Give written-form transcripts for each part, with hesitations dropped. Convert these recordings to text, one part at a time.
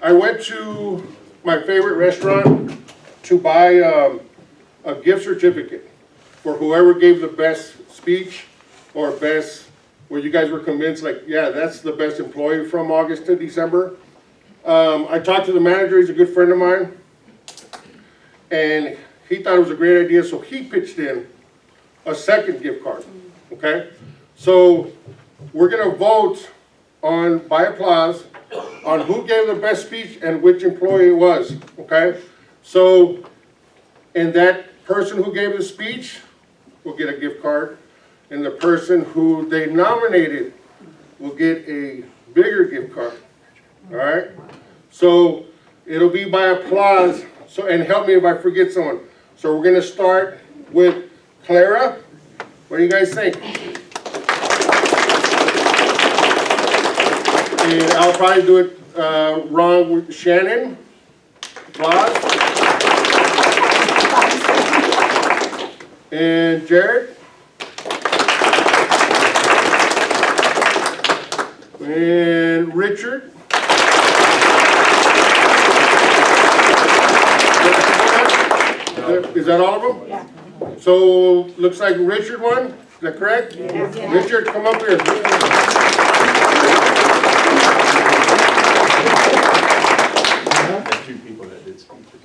I went to my favorite restaurant to buy a gift certificate for whoever gave the best speech or best, where you guys were convinced, like, yeah, that's the best employee from August to December. I talked to the manager, he's a good friend of mine, and he thought it was a great idea, so he pitched in a second gift card, okay? So we're gonna vote on, by applause, on who gave the best speech and which employee it was, okay? So, and that person who gave the speech will get a gift card, and the person who they nominated will get a bigger gift card, all right? So it'll be by applause, so, and help me if I forget someone. So we're gonna start with Clara. What do you guys think? And I'll probably do it wrong with Shannon. Applause. And Jared. And Richard. Is that all of them? Yeah. So, looks like Richard won, is that correct? Yeah. Richard, come up here. There's two people that did speeches.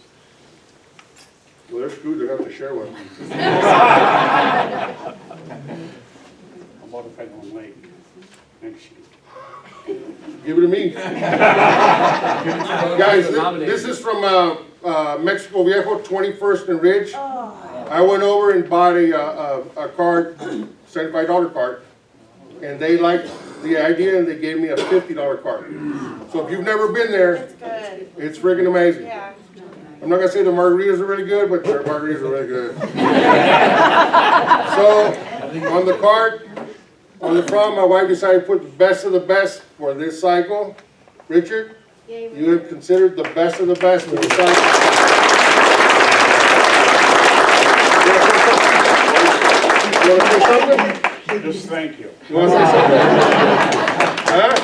Well, they're screwed, they're gonna have to share one. I'm about to find one late next year. Give it to me. Guys, this is from Mexico Viejo, 21st and Ridge. I went over and bought a card, $75 card, and they liked the idea and they gave me a $50 card. So if you've never been there, it's friggin' amazing. Yeah. I'm not gonna say the margaritas are really good, but their margaritas are really good. So on the card, on the front, my wife decided to put the best of the best for this cycle. Richard, you have considered the best of the best for this cycle. You want to say something? Just thank you. You want to say something? Huh?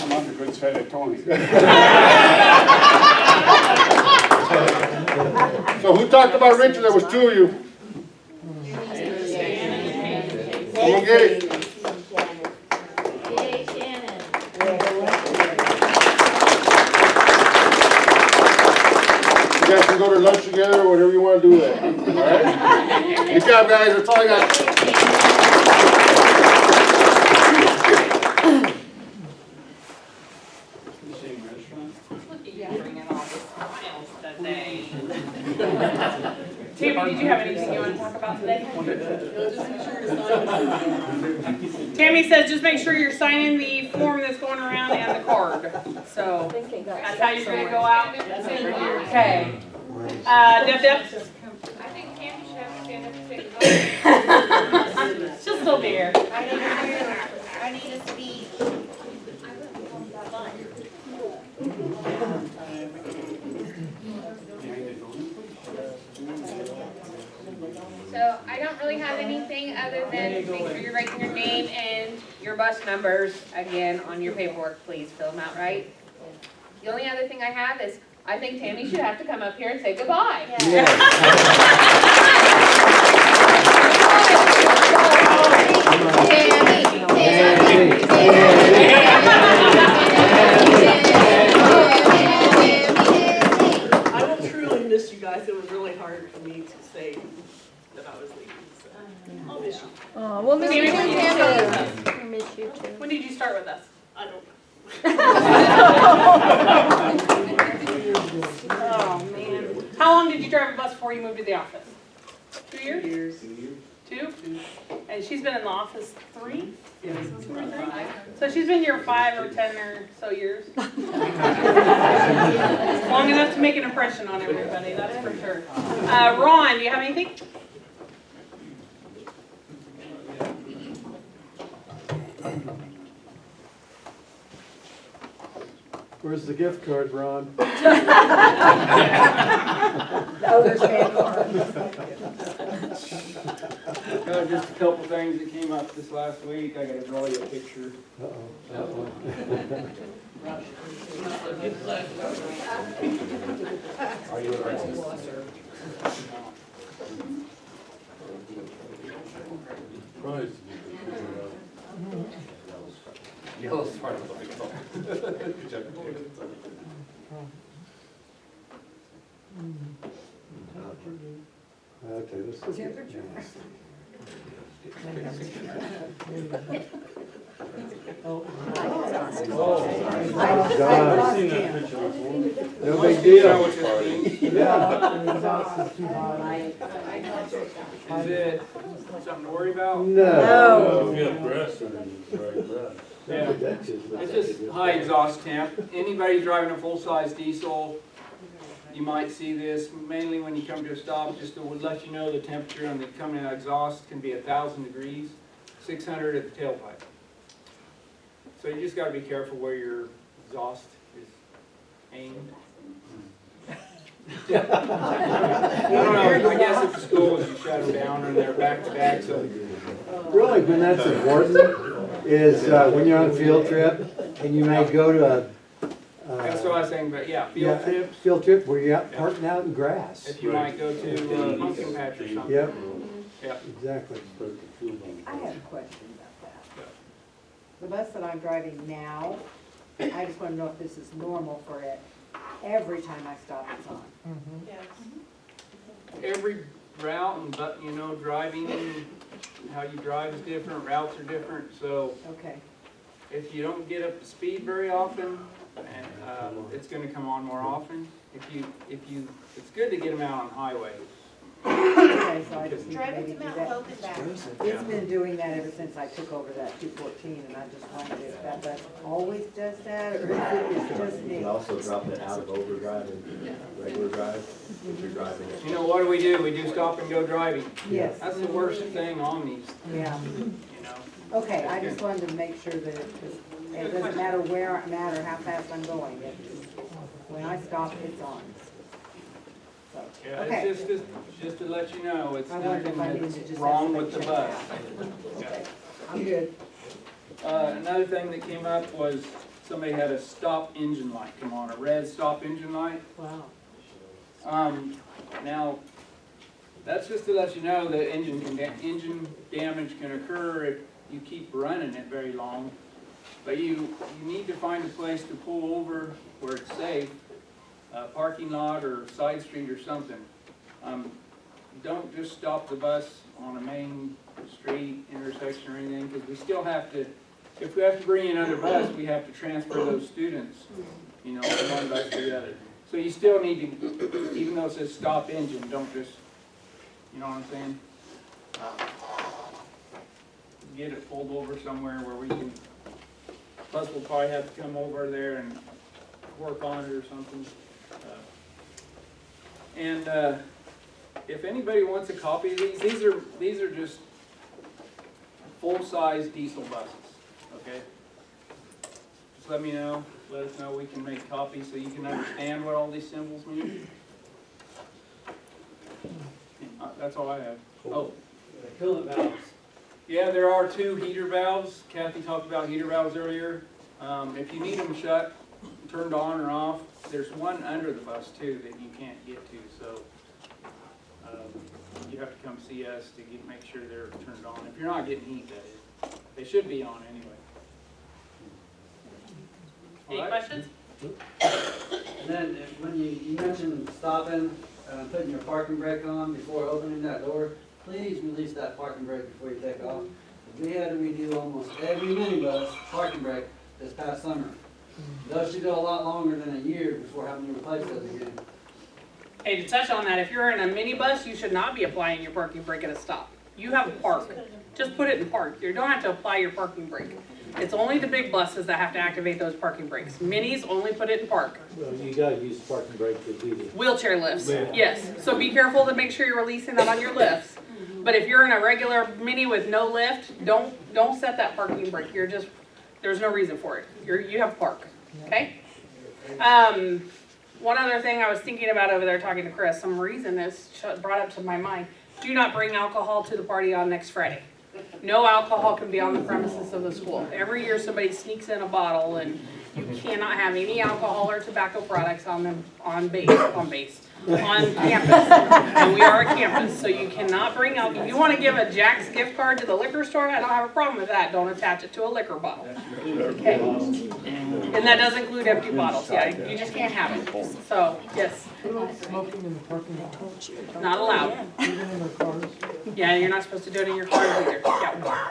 I'm on the good side of Tony. So who talked about Richard? There was two of you. Someone get it. You guys can go to lunch together or whatever you want to do with it. All right? Good job, guys. That's all I got. Tammy, did you have anything you want to talk about today? Tammy says just make sure you're signing the form that's going around and the card. So that's how you're going to go out. Okay. Deb? I think Tammy should have to stand up and take a vote. She'll still be here. I need a speech. So I don't really have anything other than make sure you're writing your name and your bus numbers again on your paperwork. Please fill them out right. The only other thing I have is I think Tammy should have to come up here and say goodbye. I will truly miss you guys. It was really hard for me to say that I was leaving. So I'll miss you. Oh, we'll miss Tammy, you when too, did you start with Tammy. us? We'll miss you too. When did you start with us? I don't know. Oh, man. How long did you drive a bus before you moved to the office? 2 years? 2 years. 2? And she's been in the office 3? Yes. 2 or 3? So she's been here 5 or 10 or so years. Long enough to make an impression on everybody, that's for sure. Ron, do you have anything? Where's the gift card, Ron? Just a couple things that came up this last week. I gotta draw you a picture. Uh-oh. Are you a racist? Yellow's part of the Good job. Okay, this is. I've seen that picture before. No big deal. Is it something to worry about? No. You got breasts and right breath. Yeah. It's just high exhaust temp. Anybody driving a full-size diesel, you might see this mainly when you come to a stop, just to let you know the temperature on the coming out exhaust can be 1,000 degrees, 600 at the tailpipe. So you just gotta be careful where your exhaust is aimed. I don't know, I guess at the schools you shut them down and they're back to back, so. Really, when that's important is when you're on a field trip and you may go to a. That's what I was saying, but yeah, field trips, Field trip where you're out parking out in grass. if you might go to pumpkin patch or something. Yep, Yep. exactly. I have a question about that. The bus that I'm driving now, I just want to know if this is normal for it. Every time I stop, it's on. Every route and, but, you know, driving, how you drive is different, routes are different, so Okay, if you don't get up to speed very often, and, it's gonna come on more often. If you, it's good to get them out on highways. okay, so I just need to Drive it maybe to do Mount that. Hope and back. It's been doing that ever since I took over that 214, and I just wondered if that bus always does that, or if it is just You me. can also drop it out of overdrive and regular drive if you're driving it. You know, what do? We do stop and go driving. Yes, That's the worst thing on these, yeah. you know. Okay, I just wanted to make sure that it doesn't matter where I'm at or how fast I'm going. When I stop, it's on. So, Yeah, okay. it's just to let you know, it's I wondered nothing if I needed that's to just have wrong somebody with the check bus. it out. Okay, I'm good. Another thing that came up was somebody had a stop engine light come on, a red stop engine light. Wow. Now, that's just to let you know that engine damage can occur if you keep running it very long. But you need to find a place to pull over where it's safe, a parking lot or side street or something. Don't just stop the bus on a main street intersection or anything, because we still have to, if we have to bring in another bus, we have to transfer those students, you know, from one bus to the other. So you still need to, even though it says stop engine, don't just, you know what I'm saying? Get it pulled over somewhere where we can, bus will probably have to come over there and work on it or something. And if anybody wants a copy of these are just full-size diesel buses, okay? Just let me know, let us know, we can make copies so you can understand what all these symbols mean. That's all I have. Oh. Coolant valves. Yeah, there are 2 heater valves. Kathy talked about heater valves earlier. If you need them shut, turned on or off, there's one under the bus too that you can't get to, so you have to come see us to make sure they're turned on. If you're not getting heat, that is. They should be on anyway. Any All right. questions? And then when you mentioned stopping, putting your parking brake on before opening that door, please release that parking brake before you take off. We had to redo almost every minibus parking brake this past summer. Those should go a lot longer than a year before having to replace those again. Hey, to touch on that, if you're in a minibus, you should not be applying your parking brake at a stop. You have a park. Just put it in park. You don't have to apply your parking brake. It's only the big buses that have to activate those parking brakes. Minis only put it in park. Well, you gotta use the parking brake for duty. Wheelchair lifts, yes. So be careful to make sure you're releasing that on your lifts. But if you're in a regular mini with no lift, don't set that parking brake. There's no reason for it. You have park, okay? One other thing I was thinking about over there talking to Chris, some reason this brought up to my mind. Do not bring alcohol to the party on next Friday. No alcohol can be on the premises of the school. Every year somebody sneaks in a bottle and You cannot have any alcohol or tobacco products on campus. And we are a campus, so you cannot bring out, if you wanna give a Jack's gift card to the liquor store, I don't have a problem with that, don't attach it to a liquor bottle. Okay? And that does include empty bottles, yeah, you just can't have it, so, yes. Smoking in the parking lot, Not allowed. even in their cars. Yeah, you're not supposed to do it in your cars either, yeah.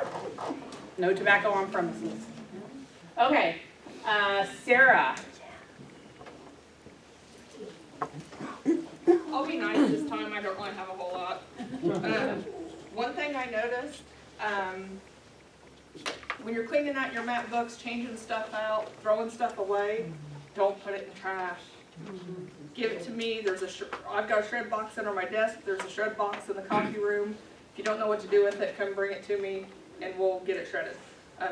No tobacco on premises. Okay, Sarah. I'll be nice this time, I don't really have a whole lot. One thing I noticed, when you're cleaning out your map books, changing stuff out, throwing stuff away, don't put it in trash. Give it to me, I've got a shred box under my desk, there's a shred box in the coffee room. If you don't know what to do with it, come bring it to me and we'll get it shredded.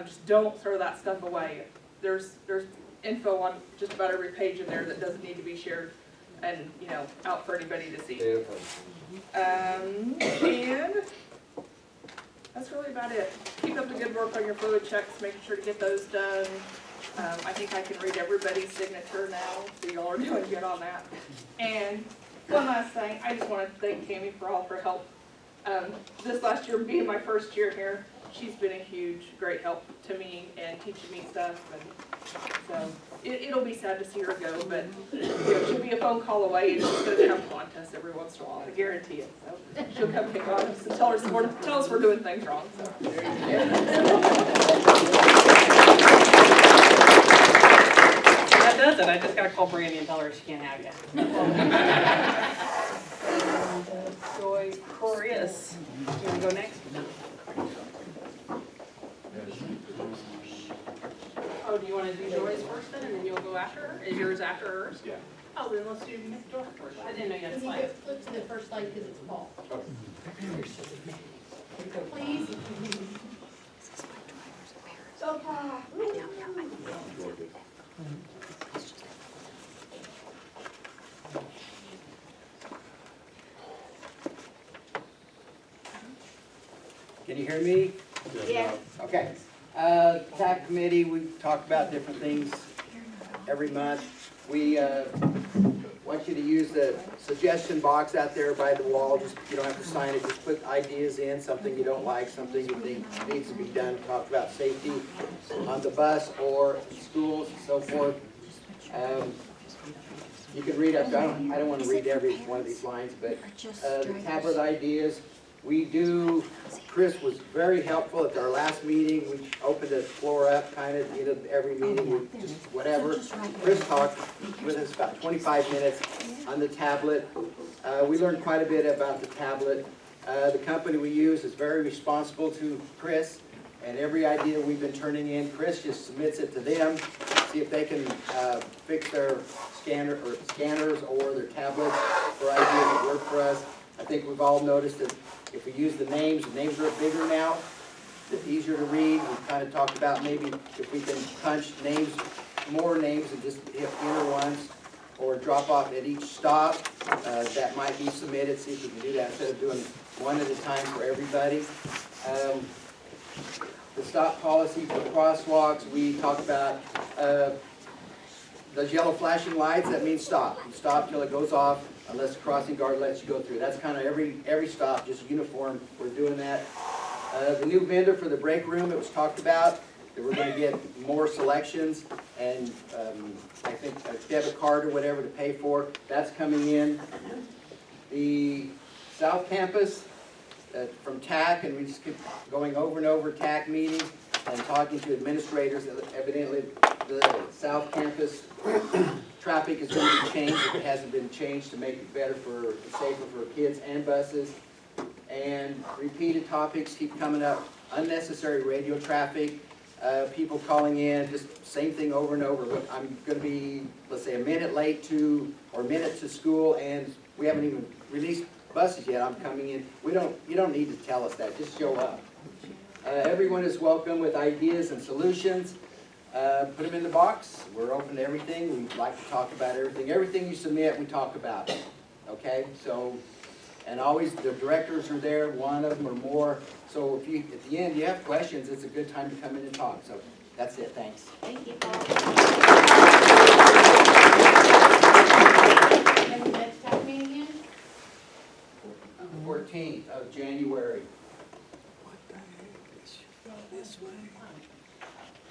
Just don't throw that stuff away. There's info on just about every page in there that doesn't need to be shared and, you know, out for anybody to see. And that's really about it. Keep up the good work on your fluid checks, making sure to get those done. I think I can read everybody's signature now, so y'all are doing good on that. And one last thing, I just want to thank Tammy for all of her help. This last year being my first year here, she's been a huge, great help to me and teaching me stuff. And so it'll be sad to see her go, but you know, she'll be a phone call away and she's going to come contest every once in a while. I guarantee it. So she'll come pick on us and tell us we're doing things wrong. So. That does it, I just gotta call Brandy and tell her she can't have you. Joy Chris, you wanna go next? Oh, do you wanna do Joy's first then, and then you'll go after her? Is yours after hers? Yeah. Oh, then let's do Joy first. I didn't know you had a slide. Flip to the first slide because it's fall. Please. So far. Can you hear me? Yes. Okay. TAC committee, we talk about different things every month. We want you to use the suggestion box out there by the wall. Just, you don't have to sign it, just put ideas in, something you don't like, something you think needs to be done. Talk about safety on the bus or schools and so forth. You can read up, I don't want to read every one of these lines, but the tablet ideas. We do, Chris was very helpful at our last meeting. We opened the floor up kind of, you know, every meeting, we just whatever. Chris talked with us about 25 minutes on the tablet. We learned quite a bit about the tablet. The company we use is very responsible to Chris, and every idea we've been turning in, Chris just submits it to them, see if they can fix their scanners or their tablets for ideas that work for us. I think we've all noticed that if we use the names are bigger now, it's easier to read. We've kind of talked about maybe if we can punch names, more names and just hit inner ones, or drop off at each stop, that might be submitted, see if we can do that instead of doing one at a time for everybody. The stop policy for crosswalks, we talked about those yellow flashing lights, that means stop. You stop till it goes off, unless the crossing guard lets you go through. That's kind of every stop, just uniform, we're doing that. The new vendor for the break room, it was talked about, that we're going to get more selections, and I think a debit card or whatever to pay for, that's coming in. The South Campus from TAC, and we just keep going over and over TAC meetings and talking to administrators. Evidently, the South Campus traffic is going to be changed if it hasn't been changed to make it better for, safer for kids and buses. And repeated topics keep coming up. Unnecessary radio traffic, people calling in, just same thing over and over. Look, I'm going to be, let's say, a minute late to, or a minute to school, and we haven't even released buses yet. I'm coming in. You don't need to tell us that. Just show up. Everyone is welcome with ideas and solutions. Put them in the box. We're open to everything. We like to talk about everything. Everything you submit, we talk about. Okay? So, and always the directors are there, one of them or more. So if you, at the end, you have questions, it's a good time to come in and talk. So That's it, thanks. Thank you, Paul. And the next time meeting again? 14th of January.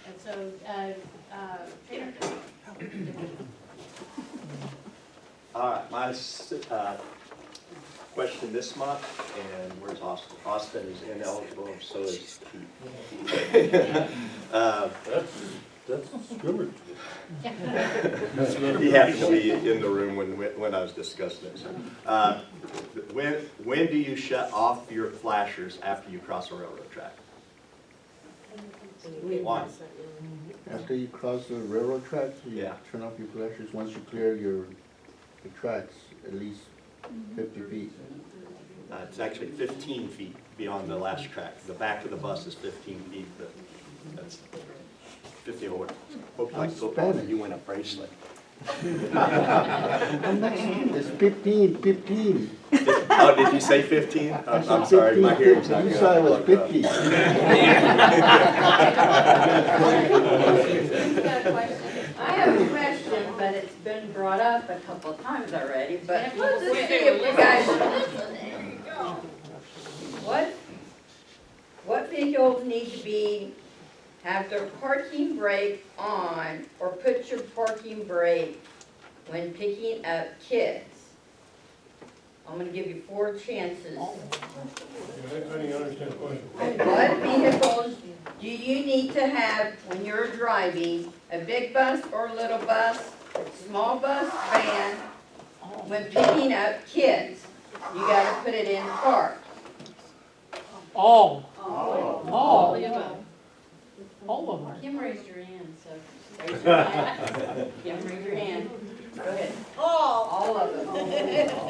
And so, Trainer, All right, my question this month, and where's Austin? Austin is ineligible, so is Keith. That's discriminatory. He happened to be in the room when I was discussing it. So, when do you shut off your flashers after you cross a railroad track? Why? After you cross the railroad tracks, you Yeah. turn off your flashers once you clear the tracks, at least 50 feet. It's actually 15 feet beyond the last track. The back of the bus is 15 feet, but that's 15. Hope like football, Spanish. you win a bracelet. It's 15. Oh, did you say 15? I'm sorry, my hearing's not good. You saw it was 50. I have a question, but it's been brought up a couple of times already, but let's just see if you guys are listening. What vehicles need to have their parking brake on, or put your parking brake when picking up kids? I'm gonna give you 4 chances. I didn't understand the question. What vehicles do you need to have when you're driving, a big bus or little bus, small bus, van, when picking up kids? You gotta put it in park. All All. of them. Kim raised your hand, so. Raise your hand. Kim, raise your hand. Go ahead. All of them.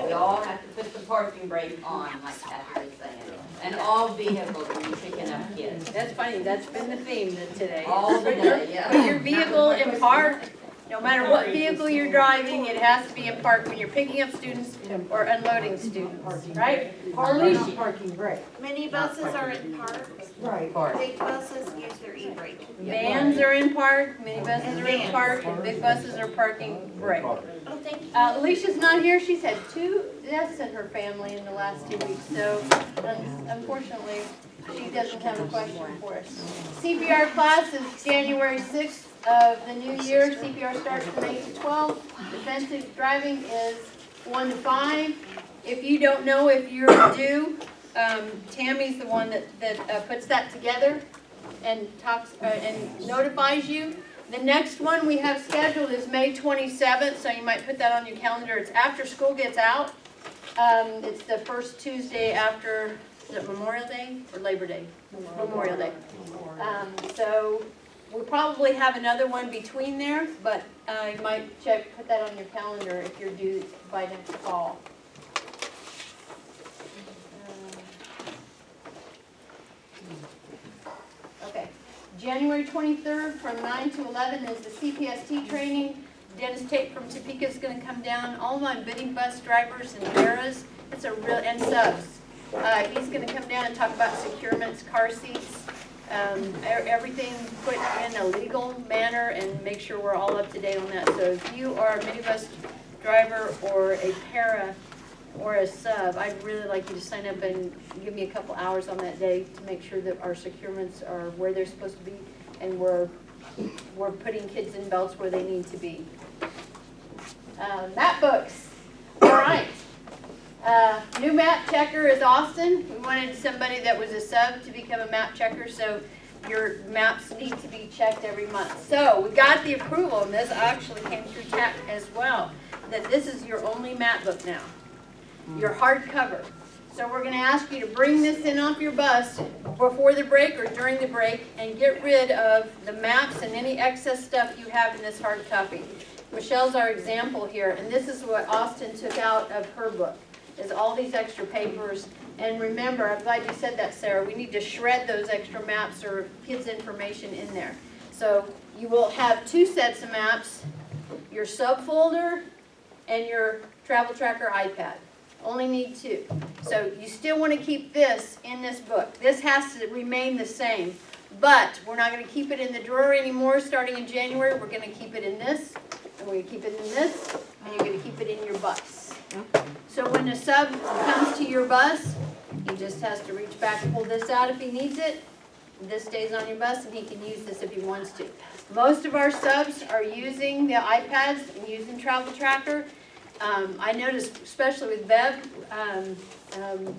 We all have to put the parking brake on, like Catherine's saying. And all vehicles when you're picking up kids. That's funny, that's been the theme today. All the day, yeah. Put your vehicle in park, no matter what vehicle you're driving, it has to be in park when you're picking up students or unloading students, right? Not parking brake. Mini buses are in park, Right. big buses use their e-brake. Vans are in park, minibuses are in park, and big buses are parking brake. Oh, thank you. Alicia's not here, she's had 2 deaths in her family in the last 2 weeks, so unfortunately, she doesn't have a question for us. CPR class is January 6th of the new year. CPR starts from 8 to 12. Defensive driving is 1 to 5. If you don't know if you're due, Tammy's the one that puts that together and talks and notifies you. The next one we have scheduled is May 27th, so you might put that on your calendar. It's after school gets out. It's the first Tuesday after, is it Memorial Day or Labor Day? Memorial Day. So we'll probably have another one between there, but you might put that on your calendar if you're due by next fall. Okay, January 23rd from 9 to 11 is the CPST training. Dennis Tate from Topeka is going to come down. All my bidding bus drivers and Veras, it's a real, and subs. He's going to come down and talk about securements, car seats, everything put in a legal manner, and make sure we're all up to date on that. So if you are a minibus driver or a para or a sub, I'd really like you to sign up and give me a couple hours on that day to make sure that our securements are where they're supposed to be, and we're putting kids in belts where they need to be. Map books. All right. New map checker is Austin. We wanted somebody that was a sub to become a map checker, so your maps need to be checked every month. So we got the approval, and this actually came through TAC as well, that this is your only map book now. Your hardcover. So we're going to ask you to bring this in off your bus before the break or during the break and get rid of the maps and any excess stuff you have in this hard copy. Michelle's our example here, and this is what Austin took out of her book, is all these extra papers. And remember, I'm glad you said that, Sarah, we need to shred those extra maps or kids' information in there. So you will have 2 sets of maps, your subfolder and your travel tracker iPad. Only need 2. So you still want to keep this in this book. This has to remain the same But we're not gonna keep it in the drawer anymore, starting in January, we're gonna keep it in this, and we're gonna keep it in this, and you're gonna keep it in your bus. So when the sub comes to your bus, he just has to reach back and pull this out if he needs it. This stays on your bus, and he can use this if he wants to. Most of our subs are using the iPads and using Travel Tracker. I noticed, especially with Bev,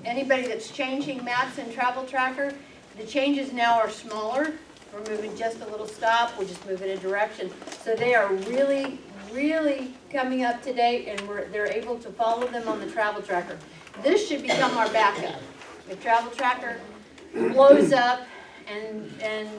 anybody that's changing maps in Travel Tracker, the changes now are smaller. We're moving just a little stop, we're just moving a direction. So they are really, really coming up to date, and they're able to follow them on the Travel Tracker. This should become our backup. If Travel Tracker blows up and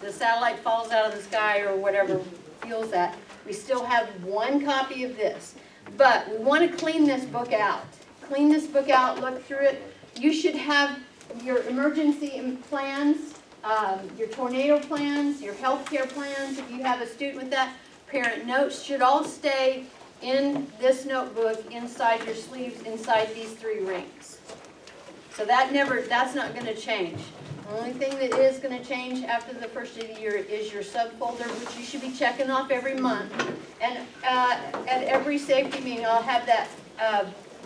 the satellite falls out of the sky or whatever fuels that, we still have one copy of this. But we want to clean this book out. Clean this book out, look through it. You should have your emergency plans, your tornado plans, your healthcare plans. If you have a student with that, parent notes should all stay in this notebook, inside your sleeves, inside these 3 rings. So that's not going to change. The only thing that is going to change after the first of the year is your subfolder, which you should be checking off every month. And at every safety meeting, I'll have that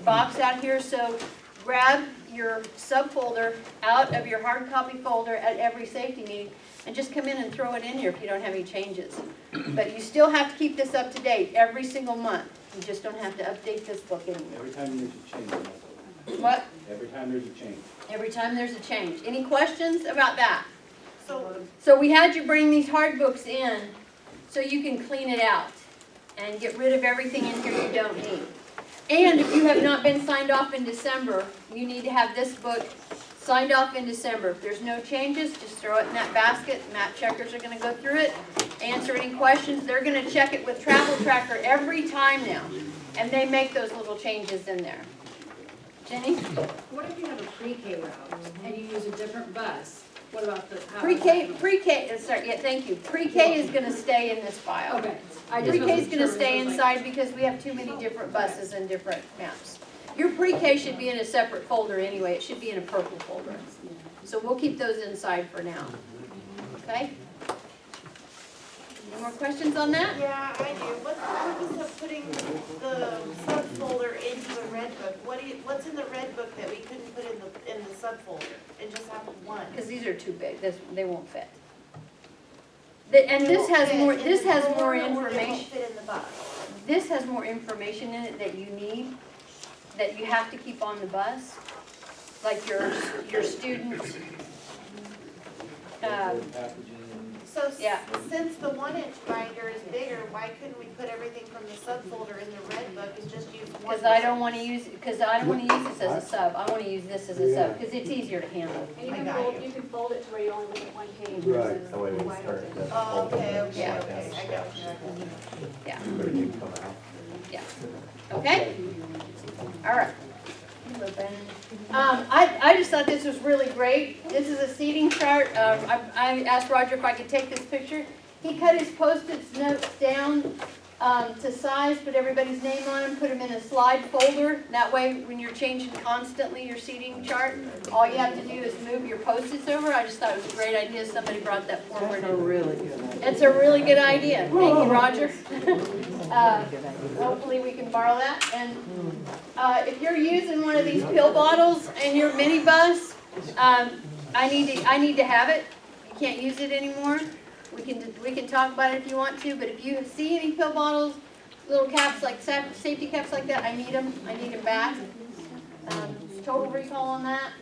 box out here. So grab your subfolder out of your hard copy folder at every safety meeting and just come in and throw it in here if you don't have any changes. But you still have to keep this up to date every single month. You just don't have to update this book anymore. Every time there's a change. that's all. What? Every time there's a change. Every time there's a change. Any questions about that? So, So we had you bring these hard books in so you can clean it out and get rid of everything in here you don't need. And if you have not been signed off in December, you need to have this book signed off in December. If there's no changes, just throw it in that basket. Map checkers are going to go through it, answer any questions. They're going to check it with Travel Tracker every time now. And they make those little changes in there. Jenny? What if you have a pre-K route and you use a different bus? What about the? Pre-K, sorry, yeah, thank you. Pre-K is gonna stay in this file. Okay. Pre-K is gonna stay inside because we have too many different buses and different maps. Your pre-K should be in a separate folder anyway. It should be in a purple folder. So we'll keep those inside for now. Okay? Any more questions on that? yeah, I do. What's the purpose of putting the subfolder into the red book? What's in the red book that we couldn't put in the subfolder and just have one? Because these are too big. They won't fit. And this has more, this has more information. Fit in the bus. This has more information in it that you need, that you have to keep on the bus, like your students. So Yeah. since the 1-inch binder is bigger, why couldn't we put everything from the subfolder in the red book and just use one? Because I don't want to use this as a sub. I want to use this as a sub, because it's easier to handle. And you I can got fold, you. you can fold it to where you only look at 1 page. Right. That way we start. Oh, okay, Yeah. I got you. Yeah, Everything come out. yeah. Okay? All right. I just thought this was really great. This is a seating chart. I asked Roger if I could take this picture. He cut his Post-it notes down to size, put everybody's name on them, put them in a slide folder. That way, when you're changing constantly your seating chart, all you have to do is move your Post-its over. I just thought it was a great idea. Somebody brought that forward. really good idea. It's a really good idea. Thank you, Roger. Hopefully we can borrow that. And if you're using one of these pill bottles in your minibus, I need to have it. You can't use it anymore. We can talk about it if you want to, but if you see any pill bottles, little caps like safety caps like that, I need them. I need them back. Total recall on that.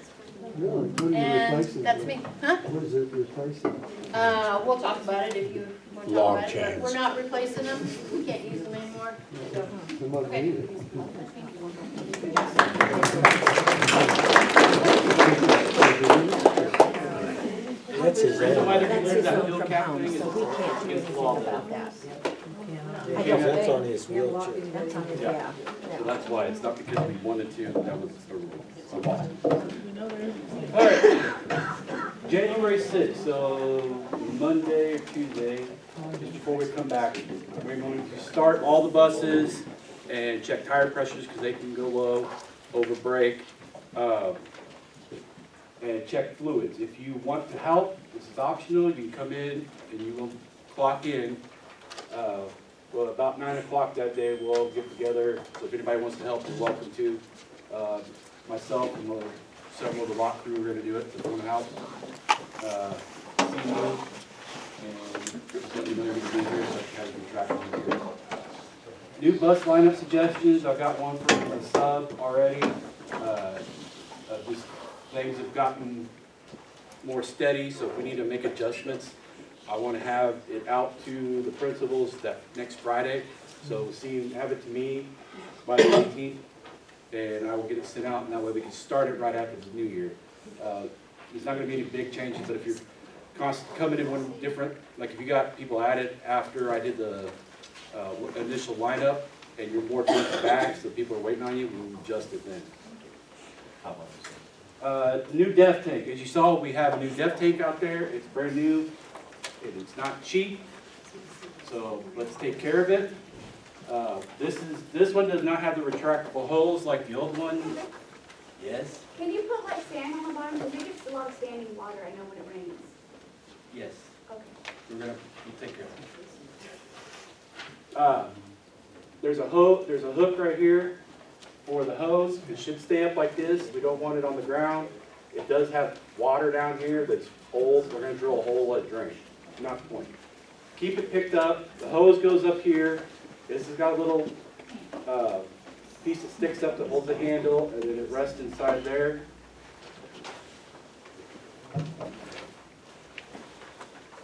And that's me. Huh? What is it replacing? We'll talk about it if you want to talk about it. We're not replacing them. We can't use them anymore. So, okay. That's his Reason why they're gonna use that bill cap thing is against the law. That's on his wheelchair. Yeah. So that's why, it's not because we wanted to, that was the law. All right, January 6th, so Monday or Tuesday, just before we come back, we're going to start all the buses and check tire pressures because they can go low over break. and check fluids. If you want to help, this is optional, you can come in and you will clock in. Well, about 9 o'clock that day, we'll all get together, so if anybody wants to help, you're welcome to. Myself and several of the rock crew are gonna do it, if you wanna help. See you, and certainly they're gonna be here, so I can kind of keep track of them here. New bus lineup suggestions, I've got one from the sub already. Just things have gotten more steady, so if we need to make adjustments, I want to have it out to the principals that next Friday. So have it to me by the 18th, and I will get it sent out, and that way we can start it right after the new year. There's not going to be any big changes, but if you're coming in one different, like if you got people added after I did the initial lineup, and you're more towards the back, so people are waiting on you, we'll adjust it then. How about this? New def tank. As you saw, we have a new def tank out there. It's brand new. It's not cheap, so let's take care of it. This one does not have the retractable hose like the old one. Yes? Can you put like sand on the bottom? Because we get a lot of standing water, I know when it rains. Yes. Okay. We'll take care of it. There's a hook right here for the hose. It should stay up like this. We don't want it on the ground. It does have water down here that's old. We're gonna drill a hole, let it drain. Not the point. Keep it picked up. The hose goes up here. This has got a little piece that sticks up that holds the handle, and then it rests inside there.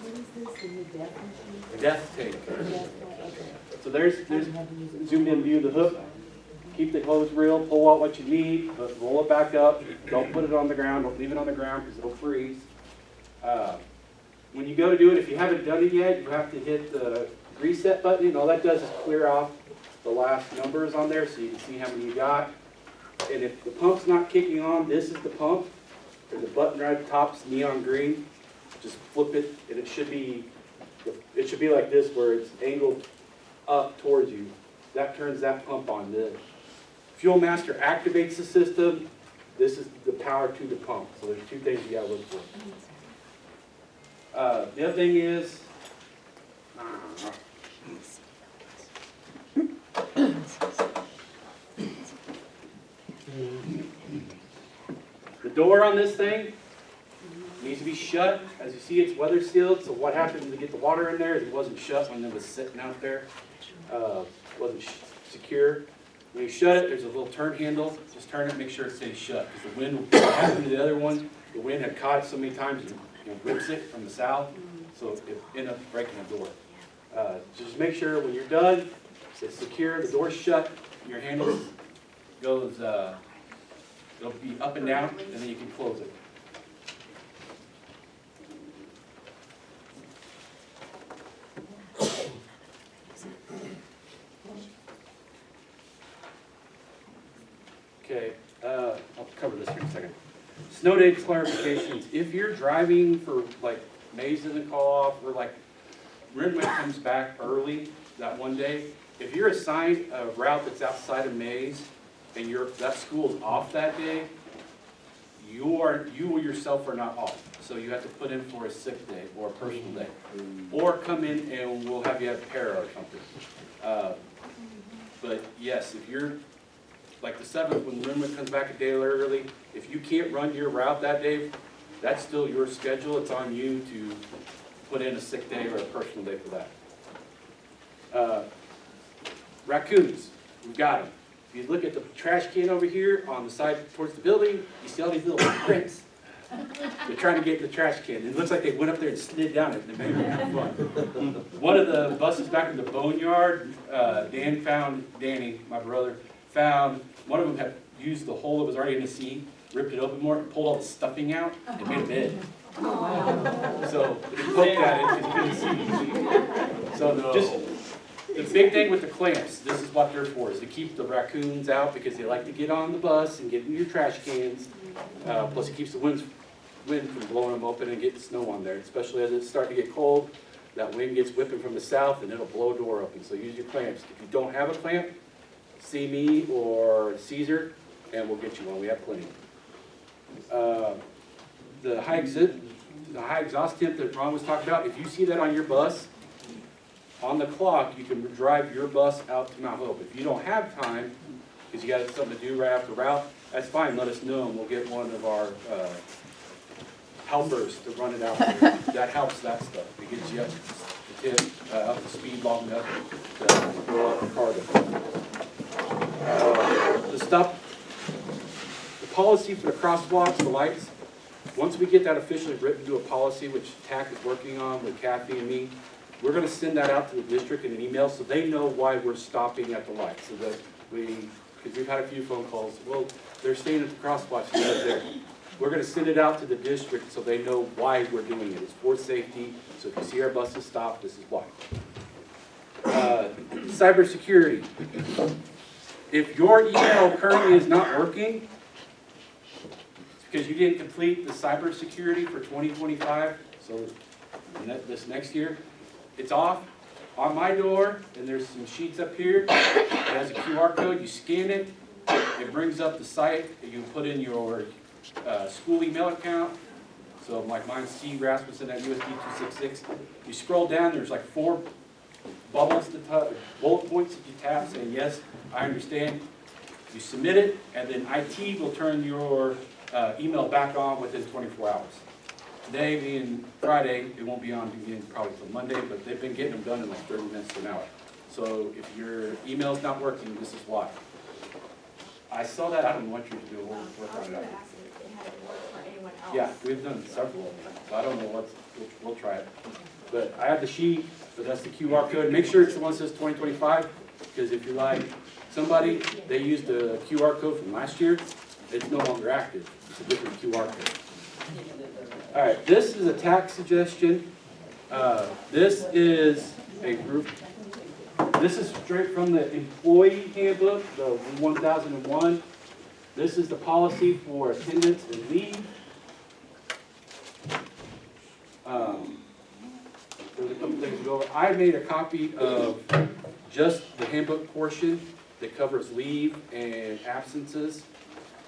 What is this, the new def machine? The death tank. Okay. So there's zoomed in view of the hook. Keep the hose real, pull out what you need, but roll it back up. Don't put it on the ground, don't leave it on the ground because it'll freeze. When you go to do it, if you haven't done it yet, you have to hit the reset button, and all that does is clear off the last numbers on there so you can see how many you got. And if the pump's not kicking on, this is the pump. There's a button right at the top, it's neon green. Just flip it, and it should be like this where it's angled up towards you. That turns that pump on. The Fuel Master activates the system. This is the power to the pump. So there's two things you gotta look for. The other thing is, the door on this thing needs to be shut. As you see, it's weather sealed, so what happened to get the water in there is it wasn't shut when it was sitting out there. Wasn't secure. When you shut it, there's a little turn handle. Just turn it, make sure it stays shut. Because the wind, what happened to the other one, the wind had caught it so many times and rips it from the south, so it ended up breaking the door. Just make sure when you're done, it's secure, the door's shut, your handle goes, it'll be up and down, and then you can close it. Okay, I'll cover this here in a second. Snow day clarifications. If you're driving for like Mays doesn't call off, or like Ridgway comes back early that one day, if you're assigned a route that's outside of Mays and that school's off that day, you yourself are not off. So you have to put in for a sick day or a personal day. Or come in and we'll have you have para or something. But yes, if you're like the 7th, when Limerick comes back a day early, if you can't run your route that day, that's still your schedule. It's on you to put in a sick day or a personal day for that. Raccoons, we've got them. If you look at the trash can over here on the side towards the building, you see all these little prints. They're trying to get in the trash can. It looks like they went up there and slid down it. They made it kind of fun. One of the buses back in the boneyard, Danny, my brother, found one of them had used the hole that was already in the seam, ripped it open more, and pulled all the stuffing out, and made a bed. So he poked at it because he couldn't see. So just the big thing with the clamps, this is what they're for, is to keep the raccoons out because they like to get on the bus and get in your trash cans. Plus it keeps the wind from blowing them open and getting snow on there, especially as it's starting to get cold. That wind gets whipping from the south and it'll blow a door open. So use your clamps. If you don't have a clamp, see me or Caesar and we'll get you one. We have plenty. the high exhaust temp that Ron was talking about, if you see that on your bus, on the clock, you can drive your bus out to Mount Hope. If you don't have time, because you got something to do right after route, that's fine, let us know, and we'll get one of our helpers to run it out there. That helps that stuff. It gets you up to speed long enough to go up the cargo. The policy for the crosswalks, the lights, once we get that officially written to a policy, which TAC is working on with Kathy and me, we're gonna send that out to the district in an email so they know why we're stopping at the lights. So that because we've had a few phone calls, well, they're staying at the crosswalks there. We're gonna send it out to the district so they know why we're doing it. It's for safety, so if you see our buses stop, this is why. Cybersecurity. If your email currently is not working, it's because you didn't complete the cybersecurity for 2025, so this next year, it's off on my door, and there's some sheets up here. It has a QR code, you scan it, it brings up the site that you can put in your school email account. So like mine's C. Rasmussen at USD 266. You scroll down, there's like 4 bubbles to touch, bullet points that you tap saying, yes, I understand. You submit it, and then IT will turn your email back on within 24 hours. Today being Friday, it won't be on again probably till Monday, but they've been getting them done in like 30 minutes to an hour. So if your email's not working, this is why. I saw that, I don't know what you're doing, we'll work on it out. Yeah, we've done several of them, so I don't know we'll try it. But I have the sheet, so that's the QR code. Make sure it's the one that says 2025, because if you're like somebody, they used the QR code from last year, it's no longer active. It's a different QR code. All right, this is a tax suggestion. This is a group. This is straight from the employee handbook, the 1001. This is the policy for attendance and leave. There's a couple things to go over. I made a copy of just the handbook portion that covers leave and absences.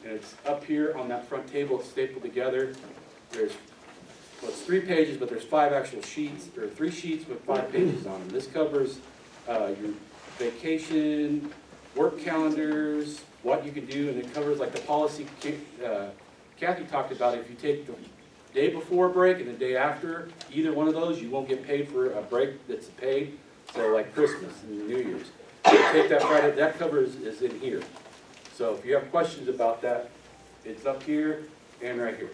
And it's up here on that front table, it's stapled together. There's, well, it's 3 pages, but there's 5 actual sheets. There are 3 sheets with 5 pages on them. This covers your vacation, work calendars, what you can do, and it covers like the policy Kathy talked about. If you take the day before a break and the day after, either one of those, you won't get paid for a break that's paid. So like Christmas and New Year's. If you take that Friday, that covers is in here. So if you have questions about that, it's up here and right here.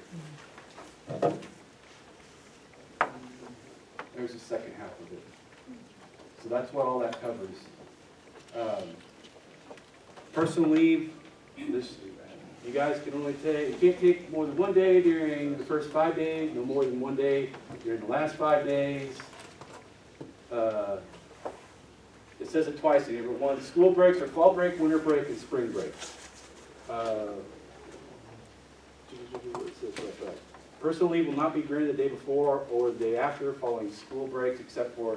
There's the second half of it. So that's what all that covers. Personal leave, this, you guys can only take, you can't take more than 1 day during the first 5 days, no more than 1 day during the last 5 days. It says it twice in here, but 1, school breaks are fall break, winter break, and spring break. Personal leave will not be granted the day before or the day after following school breaks except for